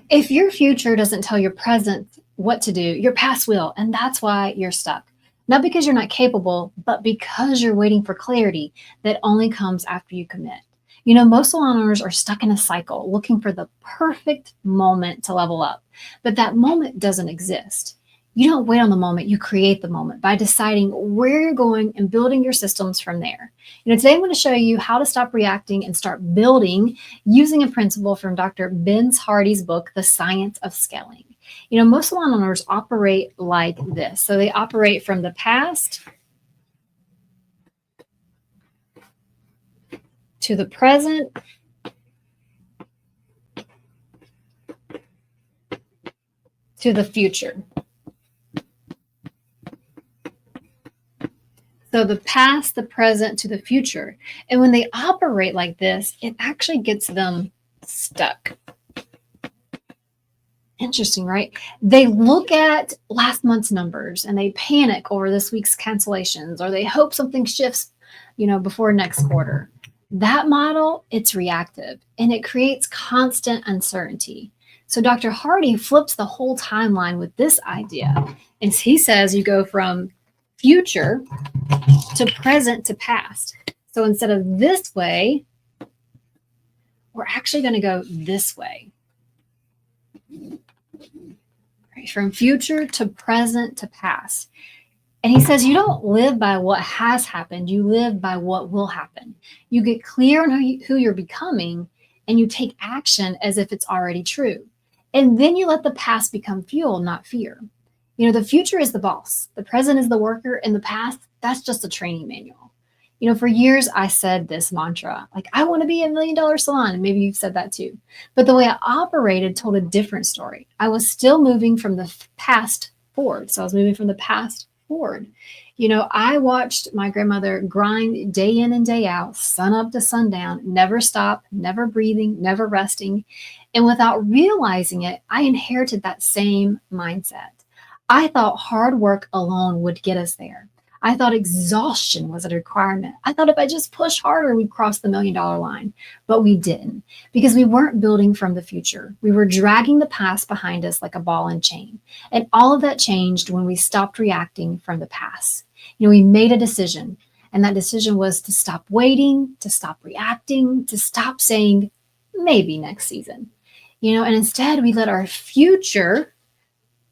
If your future doesn't tell your present what to do, your past will, and that's why you're stuck. Not because you're not capable, but because you're waiting for clarity that only comes after you commit. Most salon owners are stuck in a cycle looking for the perfect moment to level up, but that moment doesn't exist. You don't wait on the moment, you create the moment by deciding where you're going and building your systems from there. Today I'm going to show you how to stop reacting and start building using a principle from Dr. Ben Hardy's book, The Science of Scaling. Most salon owners operate like this. So they operate from the past to the present to the future. So the past, the present to the future. And when they operate like this, it actually gets them stuck. Interesting, right? They look at last month's numbers and they panic over this week's cancellations, or they hope something shifts, before next quarter. That model, it's reactive and it creates constant uncertainty. So Dr. Hardy flips the whole timeline with this idea. And he says you go from future to present to past. So instead of this way, we're actually going to go this way. Right? From future to present to past. And he says you don't live by what has happened, you live by what will happen. You get clear on who you're becoming, and you take action as if it's already true. And then you let the past become fuel, not fear. The future is the boss, the present is the worker, and the past, that's just a training manual. For years I said this mantra, like, I want to be $1 million salon. And maybe you've said that too. But the way I operated told a different story. I was still moving from the past forward. So I was moving from the past forward. I watched my grandmother grind day in and day out, sun up to sundown, never stop, never breathing, never resting. And without realizing it, I inherited that same mindset. I thought hard work alone would get us there. I thought exhaustion was a requirement. I thought if I just pushed harder, we'd cross the $1 million line. But we didn't, because we weren't building from the future. We were dragging the past behind us like a ball and chain. And all of that changed when we stopped reacting from the past. We made a decision, and that decision was to stop waiting, to stop reacting, to stop saying, maybe next season. And instead we let our future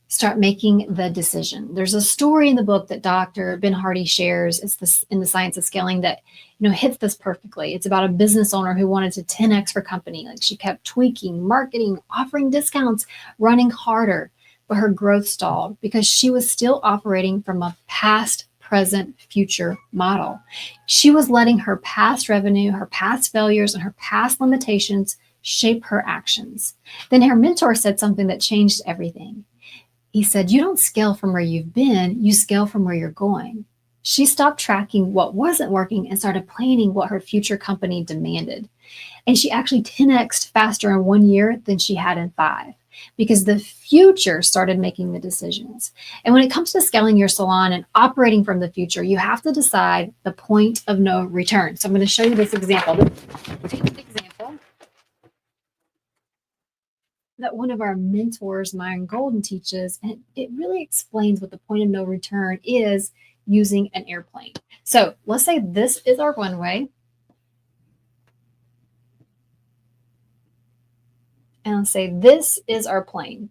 start making the decision. There's a story in the book that Dr. Ben Hardy shares. It's this in The Science of Scaling that, hits this perfectly. It's about a business owner who wanted to 10x her company. Like, she kept tweaking, marketing, offering discounts, running harder, but her growth stalled because she was still operating from a past, present, future model. She was letting her past revenue, her past failures, and her past limitations shape her actions. Then her mentor said something that changed everything. He said, you don't scale from where you've been, you scale from where you're going. She stopped tracking what wasn't working and started planning what her future company demanded. And she actually 10x'd faster in 1 year than she had in 5, because the future started making the decisions. And when it comes to scaling your salon and operating from the future, you have to decide the point of no return. So I'm going to show you this example. Take an example that one of our mentors, Myron Golden, teaches, and it really explains what the point of no return is using an airplane. So let's say this is our runway. And let's say this is our plane.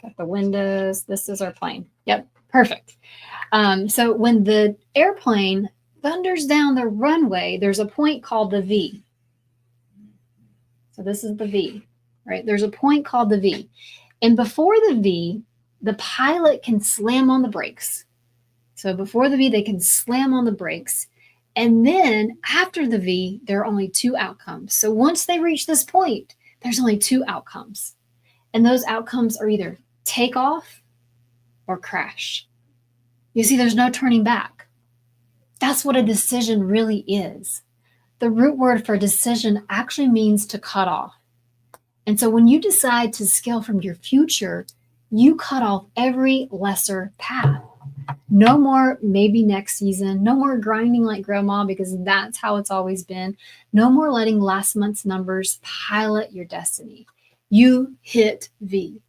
Got the windows. This is our plane. Yep, perfect. So when the airplane thunders down the runway, there's a point called the V. So this is the V, right? There's a point called the V. And before the V, the pilot can slam on the brakes. So before the V, they can slam on the brakes. And then after the V, there are only 2 outcomes. So once they reach this point, there's only 2 outcomes. And those outcomes are either takeoff or crash. You see, there's no turning back. That's what a decision really is. The root word for decision actually means to cut off. And so when you decide to scale from your future, you cut off every lesser path. No more maybe next season. No more grinding like grandma because that's how it's always been. No more letting last month's numbers pilot your destiny. You hit V.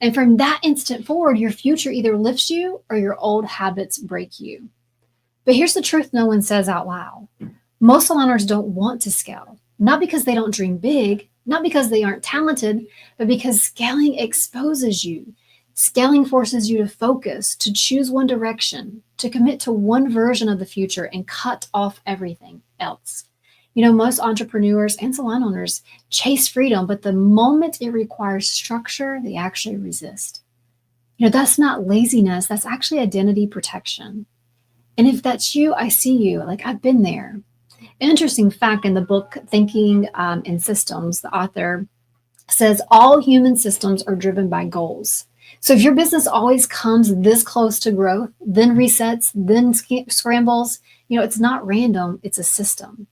And from that instant forward, your future either lifts you or your old habits break you. But here's the truth no one says out loud. Most saloners don't want to scale, not because they don't dream big, not because they aren't talented, but because scaling exposes you. Scaling forces you to focus, to choose one direction, to commit to one version of the future and cut off everything else. Most entrepreneurs and salon owners chase freedom, but the moment it requires structure, they actually resist. That's not laziness, that's actually identity protection. And if that's you, I see you. Like I've been there. Interesting fact in the book Thinking in Systems, the author says all human systems are driven by goals. So if your business always comes this close to growth, then resets, then scrambles, it's not random, it's a system.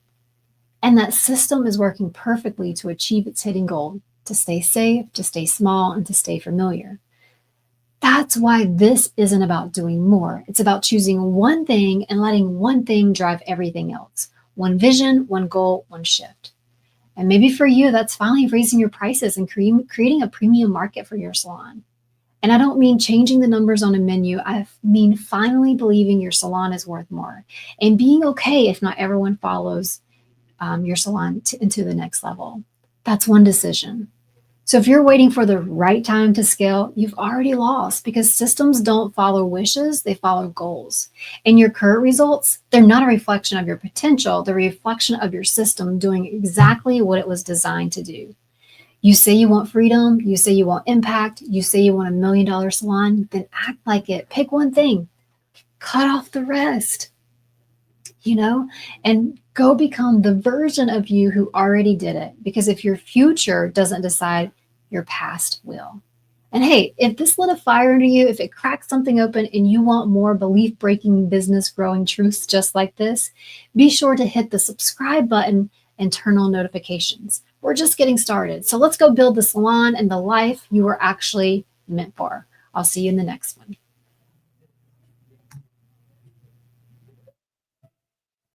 And that system is working perfectly to achieve its hidden goal, to stay safe, to stay small, and to stay familiar. That's why this isn't about doing more. It's about choosing one thing and letting one thing drive everything else. One vision, one goal, one shift. And maybe for you, that's finally raising your prices and creating a premium market for your salon. And I don't mean changing the numbers on a menu. I mean finally believing your salon is worth more and being okay if not everyone follows your salon into the next level. That's one decision. So if you're waiting for the right time to scale, you've already lost because systems don't follow wishes, they follow goals. And your current results, they're not a reflection of your potential, they're a reflection of your system doing exactly what it was designed to do. You say you want freedom, you say you want impact, you say you want $1 million salon, then act like it. Pick one thing, cut off the rest, and go become the version of you who already did it. Because if your future doesn't decide, your past will. And hey, if this lit a fire under you, if it cracks something open and you want more belief breaking, business growing truths just like this, be sure to hit the subscribe button and turn on notifications. We're just getting started. So let's go build the salon and the life you were actually meant for. I'll see you in the next one.